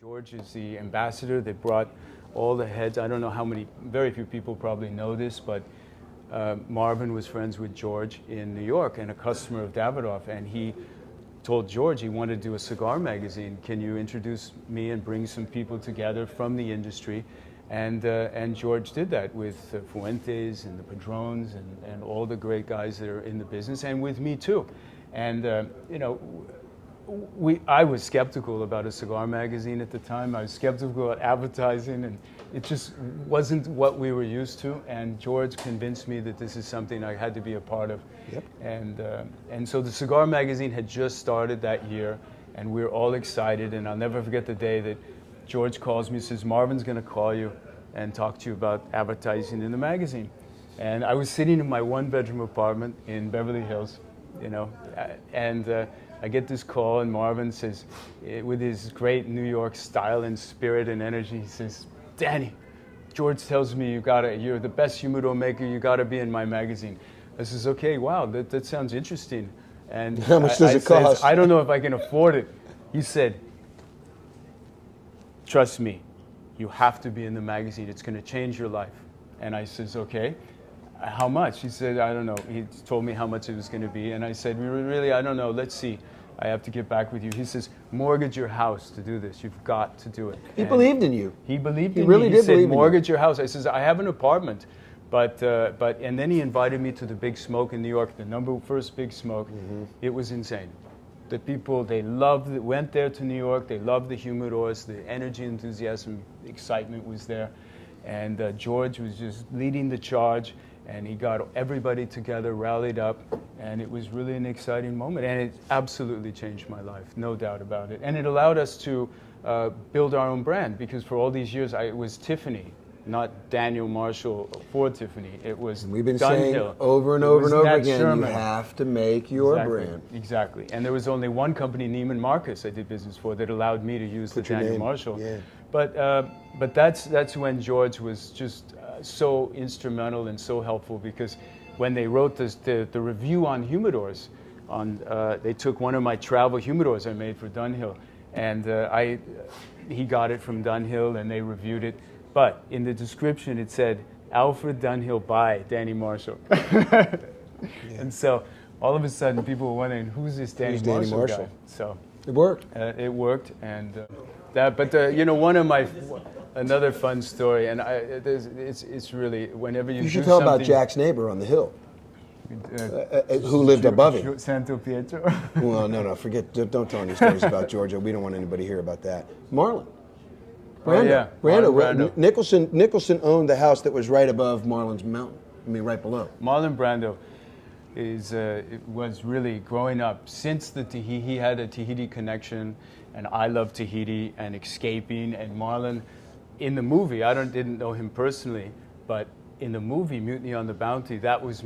George is the ambassador. They brought all the heads. I don't know how many, very few people probably know this, but Marvin was friends with George in New York and a customer of Davidoff, and he told George he wanted to do a cigar magazine. Can you introduce me and bring some people together from the industry? And George did that with Fuentes and the Padrones and all the great guys that are in the business, and with me too. And you know, I was skeptical about a cigar magazine at the time. I was skeptical about advertising, and it just wasn't what we were used to. And George convinced me that this is something I had to be a part of. Yep. And so the cigar magazine had just started that year, and we were all excited. And I'll never forget the day that George calls me and says, "Marvin's going to call you and talk to you about advertising in the magazine." And I was sitting in my one-bedroom apartment in Beverly Hills, you know, and I get this call, and Marvin says, with his great New York style and spirit and energy, he says, "Danny, George tells me you're the best humidor maker, you got to be in my magazine." I says, "Okay, wow, that sounds interesting." And how much does it cost? "I don't know if I can afford it." He said, "Trust me, you have to be in the magazine. It's going to change your life." And I says, "Okay, how much?" He said, "I don't know." He told me how much it was going to be. And I said, "Really, I don't know. Let's see. I have to get back with you." He says, "Mortgage your house to do this. You've got to do it." He believed in you. He believed in me. Really did believe in you. He said, "Mortgage your house." I says, "I have an apartment." And then he invited me to the Big Smoke in New York, the first Big Smoke. Mm-hmm. It was insane. The people, they loved it, went there to New York, they loved the humidors, the energy, enthusiasm, excitement was there. And George was just leading the charge, and he got everybody together, rallied up, and it was really an exciting moment. And it absolutely changed my life, no doubt about it. And it allowed us to build our own brand, because for all these years, it was Tiffany, not Daniel Marshall for Tiffany. It was We've been Dunhill. saying over and over and over again, Sherman. you have to make your brand. Exactly. And there was only one company, Neiman Marcus, I did business for, that allowed me to use the Daniel Marshall. Yeah. But that's when George was just so instrumental and so helpful, because when they wrote the review on humidors, they took one of my travel humidors I made for Dunhill, and he got it from Dunhill, and they reviewed it. But in the description, it said, "Alfred Dunhill by Danny Marshall." Yeah. And so all of a sudden, people were wondering, who's this Danny Marshall guy? So it worked. It worked, and you know, another fun story, and it's really, whenever you should tell about Jack's neighbor on the hill, who lived above him. Santo Pietro. Well, no, forget. Don't tell any stories about Georgia. We don't want anybody to hear about that. Marlon Brando. Oh, yeah. Brando. Nicholson owned the house that was right above Marlon's mountain. I mean, right below. Marlon Brando was really growing up since he had a Tahiti connection, and I love Tahiti and escaping. And Marlon, in the movie, I didn't know him personally, but in the movie Mutiny on the Bounty, that was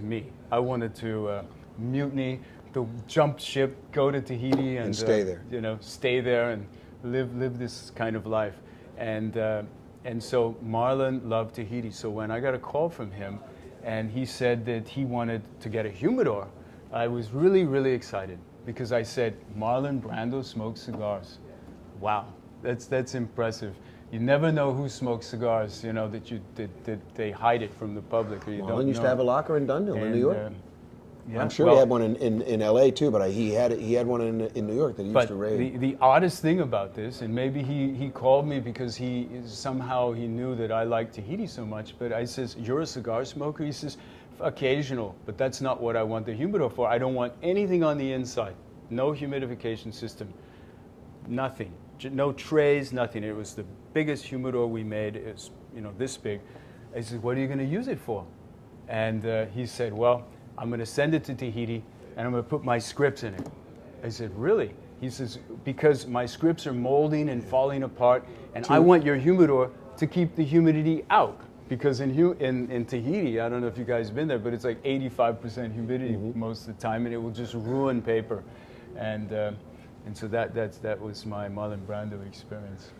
me. I wanted to mutiny, to jump ship, go to Tahiti, and stay there. You know, stay there and live this kind of life. And so Marlon loved Tahiti. So when I got a call from him, and he said that he wanted to get a humidor, I was really, really excited, because I said, "Marlon Brando smokes cigars. Wow, that's impressive. You never know who smokes cigars, you know, that they hide it from the public. Or Marlon used to have a locker in Dunhill in New York. Yeah, I'm sure he had one in L.A. too, but he had one in New York that he used to raid. The oddest thing about this, and maybe he called me because he knew that I liked Tahiti so much, but I says, "You're a cigar smoker?" He says, "Occasional, but that's not what I want the humidor for. I don't want anything on the inside. No humidification system. Nothing. No trays, nothing." It was the biggest humidor we made. It was, you know, this big. I said, "What are you going to use it for?" And he said, "Well, I'm going to send it to Tahiti, and I'm going to put my scripts in it." I said, "Really?" He says, "Because my scripts are molding and falling apart, and I want your humidor to keep the humidity out. Because in Tahiti, I don't know if you guys have been there, but it's like 85% humidity most of the time, and it will just ruin paper." And so that was my Marlon Brando experience.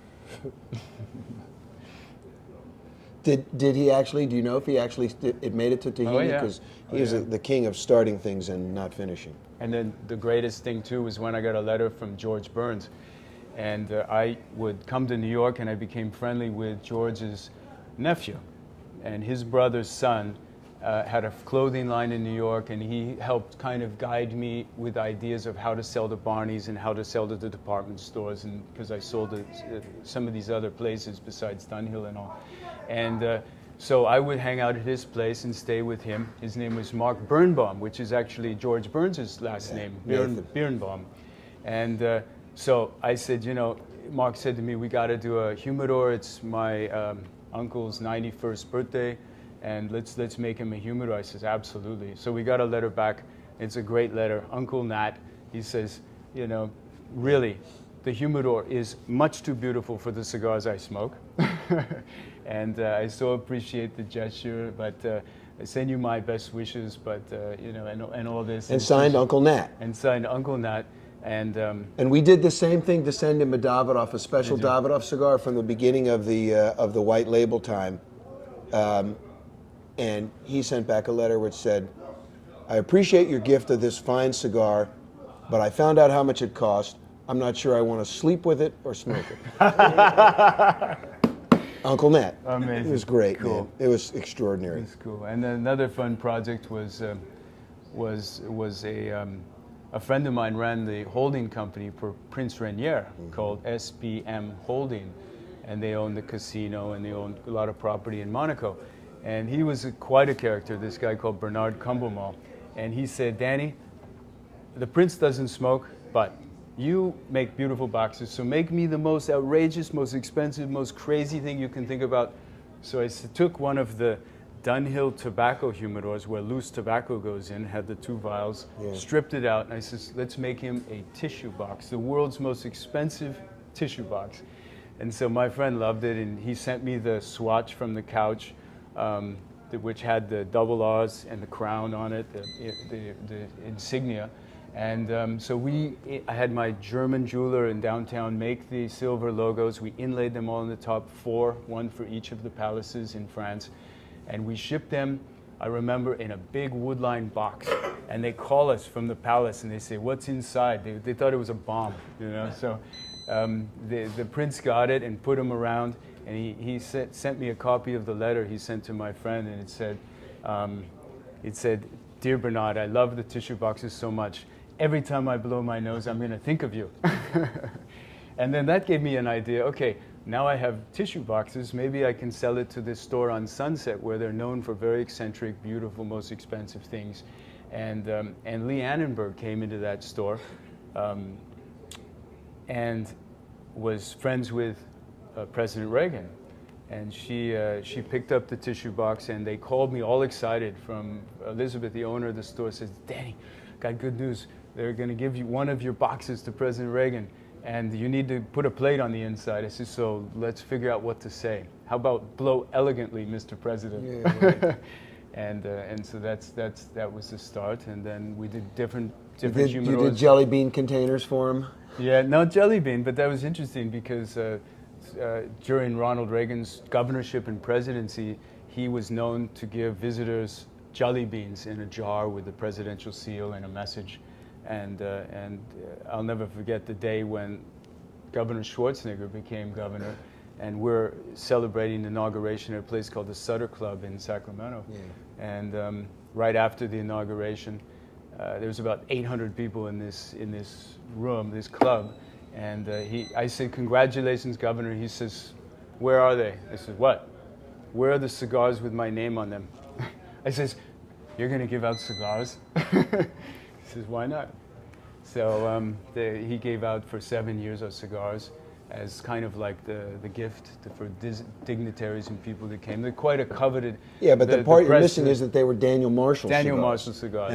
Did he actually? Do you know if he actually it made it to Tahiti? Oh, yeah. Because he was the king of starting things and not finishing. And then the greatest thing too was when I got a letter from George Burns, And I would come to New York, and I became friendly with George's nephew. And his brother's son had a clothing line in New York, and he helped kind of guide me with ideas of how to sell to Barney's and how to sell to the department stores, and because I sold at some of these other places besides Dunhill and all. And so I would hang out at his place and stay with him. His name was Mark Birnbaum, which is actually George Burns' last name, Birnbaum. And so I said, you know, Mark said to me, we got to do a humidor. It's my uncle's 91st birthday, and let's make him a humidor. I says, absolutely. So we got a letter back. It's a great letter. Uncle Nat, he says, you know, really, the humidor is much too beautiful for the cigars I smoke. And I so appreciate the gesture, but I send you my best wishes, but, you know, and all this. And signed Uncle Nat. And signed Uncle Nat. And we did the same thing to send him a Davidoff, a special Davidoff cigar from the beginning of the white label time. And he sent back a letter which said, I appreciate your gift of this fine cigar, but I found out how much it cost. I'm not sure I want to sleep with it or smoke it. Uncle Nat. Amazing. It was great, cool. man. It was extraordinary. It was cool. And another fun project was a friend of mine ran the holding company for Prince Rainier called SBM Holding, and they owned the casino and they owned a lot of property in Monaco. And he was quite a character, this guy called Bernard Kumblemal. And he said, Danny, the Prince doesn't smoke, but you make beautiful boxes, so make me the most outrageous, most expensive, most crazy thing you can think about. So I took one of the Dunhill tobacco humidors where loose tobacco goes in, had the 2 vials, stripped it out, and I said, let's make him a tissue box, the world's most expensive tissue box. And so my friend loved it, and he sent me the swatch from the couch, which had the double R's and the crown on it, the insignia. And so I had my German jeweler in downtown make the silver logos. We inlaid them all in the top 4, one for each of the palaces in France. And we shipped them, I remember, in a big wood-lined box. And they call us from the palace and they say, what's inside? They thought it was a bomb, you know? So the prince got it and put them around. And he sent me a copy of the letter he sent to my friend. And it said, Dear Bernard, I love the tissue boxes so much. Every time I blow my nose, I'm going to think of you. And then that gave me an idea. Okay, now I have tissue boxes. Maybe I can sell it to this store on Sunset where they're known for very eccentric, beautiful, most expensive things. And Lee Annenberg came into that store and was friends with President Reagan. And she picked up the tissue box, and they called me all excited from Elizabeth, the owner of the store, says, Danny, got good news. They're going to give you one of your boxes to President Reagan, and you need to put a plate on the inside. I said, so let's figure out what to say. How about blow elegantly, Mr. President? Yeah, right. And so that was the start. And then we did different humidors. You did jelly bean containers for him? Yeah, not jelly bean, but that was interesting because during Ronald Reagan's governorship and presidency, he was known to give visitors jelly beans in a jar with the presidential seal and a message. And I'll never forget the day when Governor Schwarzenegger became governor, and we're celebrating the inauguration at a place called the Sutter Club in Sacramento. Yeah. And right after the inauguration, there was about 800 people in this room, this club. And I said, congratulations, Governor. He says, where are they? I said, what? Where are the cigars with my name on them? I says, you're going to give out cigars? He says, why not? So he gave out for 7 years of cigars as kind of like the gift for dignitaries and people that came. They're quite a coveted. Yeah, but the part you're missing is that they were Daniel Marshall cigars. Daniel Marshall cigars.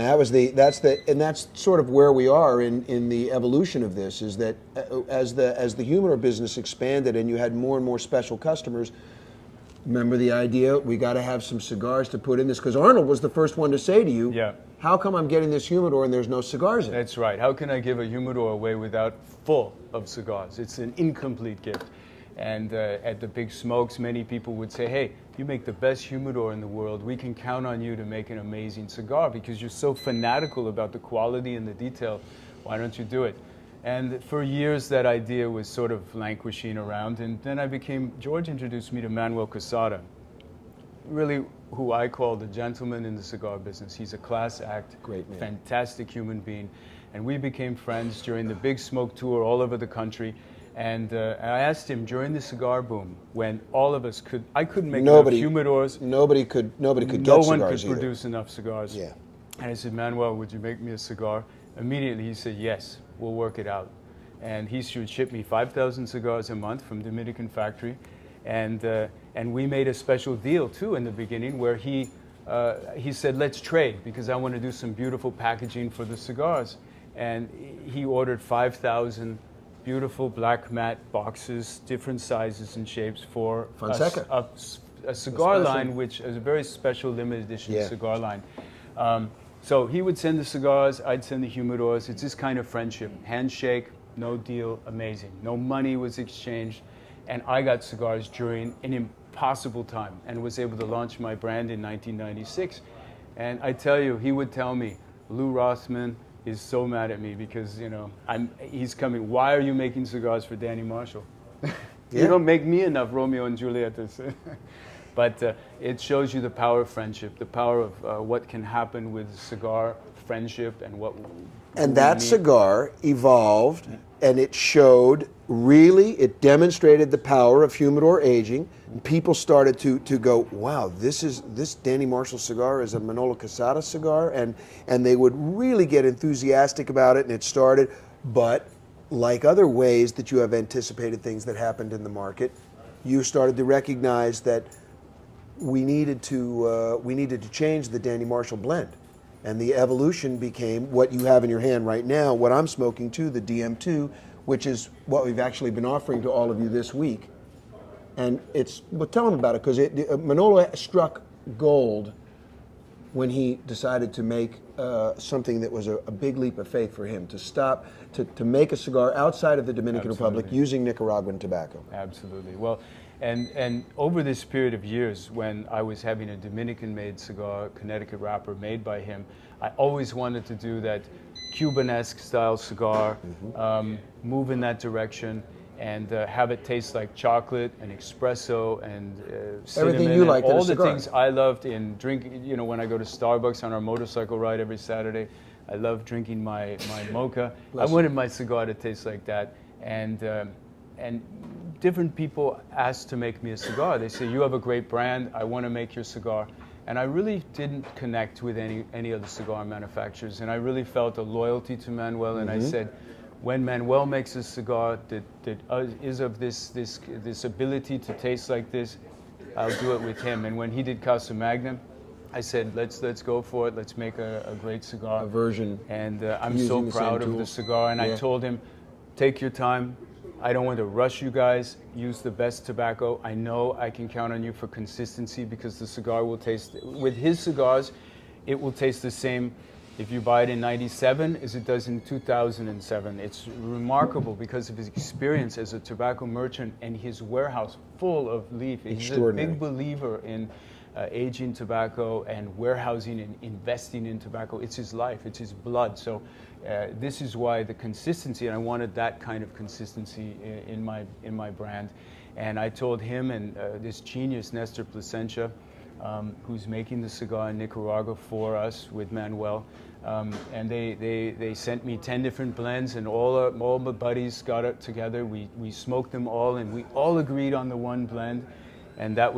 And that's sort of where we are in the evolution of this. Is that as the humidor business expanded and you had more and more special customers. Remember the idea? We got to have some cigars to put in this, because Arnold was the first one to say to you, yeah, how come I'm getting this humidor and there's no cigars in it? That's right. How can I give a humidor away without full of cigars? It's an incomplete gift. And at the big smokes, many people would say, hey, you make the best humidor in the world. We can count on you to make an amazing cigar because you're so fanatical about the quality and the detail. Why don't you do it? And for years, that idea was sort of languishing around. And then George introduced me to Manuel Quesada, really who I call the gentleman in the cigar business. He's a class act, great man, fantastic human being. And we became friends during the Big Smoke tour all over the country. And I asked him during the cigar boom, when all of us I couldn't make enough humidors. Nobody could no get cigars one could either. produce enough cigars. Yeah. And I said, Manuel, would you make me a cigar? Immediately he said, yes, we'll work it out. And he should ship me 5,000 cigars a month from Dominican factory. And we made a special deal too in the beginning where he said, let's trade because I want to do some beautiful packaging for the cigars. And he ordered 5,000 beautiful black matte boxes, different sizes and shapes for a cigar line, which is a very special limited edition cigar line. So he would send the cigars, I'd send the humidors. It's this kind of friendship. Handshake, no deal, amazing. No money was exchanged. And I got cigars during an impossible time and was able to launch my brand in 1996. And I tell you, he would tell me, Lou Rothman is so mad at me because, he's coming. Why are you making cigars for Danny Marshall? You don't make me enough Romeo and Juliet. But it shows you the power of friendship, the power of what can happen with cigar friendship and what. And that cigar evolved, and it showed it demonstrated the power of humidor aging. And people started to go, wow, this Danny Marshall cigar is a Manolo Quesada cigar, and they would really get enthusiastic about it, and it started. But like other ways that you have anticipated things that happened in the market, you started to recognize that we needed to change the Danny Marshall blend, and the evolution became what you have in your hand right now, what I'm smoking too, the DM2, which is what we've actually been offering to all of you this week. And tell them about it, because Manolo struck gold when he decided to make something that was a big leap of faith for him, to make a cigar outside of the Dominican Republic using Nicaraguan tobacco. Absolutely. Well, and over this period of years, when I was having a Dominican-made cigar, Connecticut wrapper made by him, I always wanted to do that Cubanesque style cigar, move in that direction, and have it taste like chocolate and espresso and cinnamon. Everything you like in a all cigar. the things I loved in drinking. When I go to Starbucks on our motorcycle ride every Saturday, I love drinking my mocha. I wanted my cigar to taste like that, and different people asked to make me a cigar. They say, you have a great brand, I want to make your cigar. And I really didn't connect with any of the cigar manufacturers, and I really felt a loyalty to Manuel, and I said, when Manuel makes a cigar that is of this ability to taste like this, I'll do it with him. And when he did Casa Magna, I said, let's go for it, let's make a great cigar. A version. And I'm so proud of the cigar, and I told him, take your time. I don't want to rush you guys. Use the best tobacco. I know I can count on you for consistency because the cigar will taste, with his cigars, it will taste the same if you buy it in 97 as it does in 2007. It's remarkable because of his experience as a tobacco merchant and his warehouse full of leaf. He's a big believer in aging tobacco and warehousing and investing in tobacco. It's his life, it's his blood. So this is why the consistency, and I wanted that kind of consistency in my brand. And I told him and this genius, Nestor Plasencia, who's making the cigar in Nicaragua for us with Manuel, and they sent me 10 different blends, and all my buddies got it together. We smoked them all, and we all agreed on the one blend, and that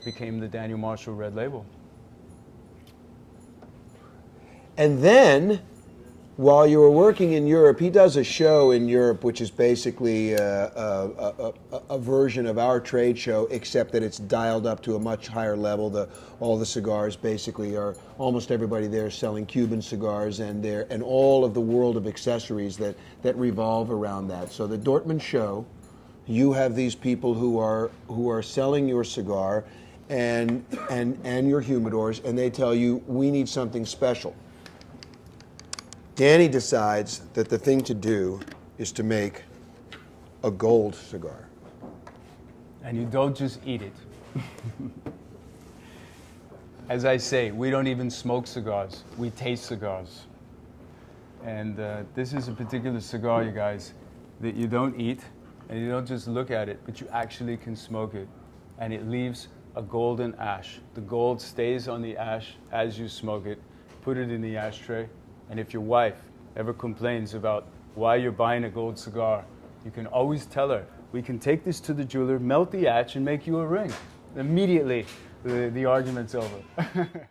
became the Daniel Marshall Red Label. And then, while you were working in Europe, he does a show in Europe, which is basically a version of our trade show, except that it's dialed up to a much higher level. All the cigars basically are, almost everybody there is selling Cuban cigars, and all of the world of accessories that revolve around that. So the Dortmund show, you have these people who are selling your cigar and your humidors, and they tell you, we need something special. Danny decides that the thing to do is to make a gold cigar. And you don't just eat it. As I say, we don't even smoke cigars, we taste cigars. And this is a particular cigar, you guys, that you don't eat and you don't just look at it, but you actually can smoke it. And it leaves a golden ash. The gold stays on the ash as you smoke it. Put it in the ashtray. And if your wife ever complains about why you're buying a gold cigar, you can always tell her, we can take this to the jeweler, melt the ash, and make you a ring. Immediately, the argument's over.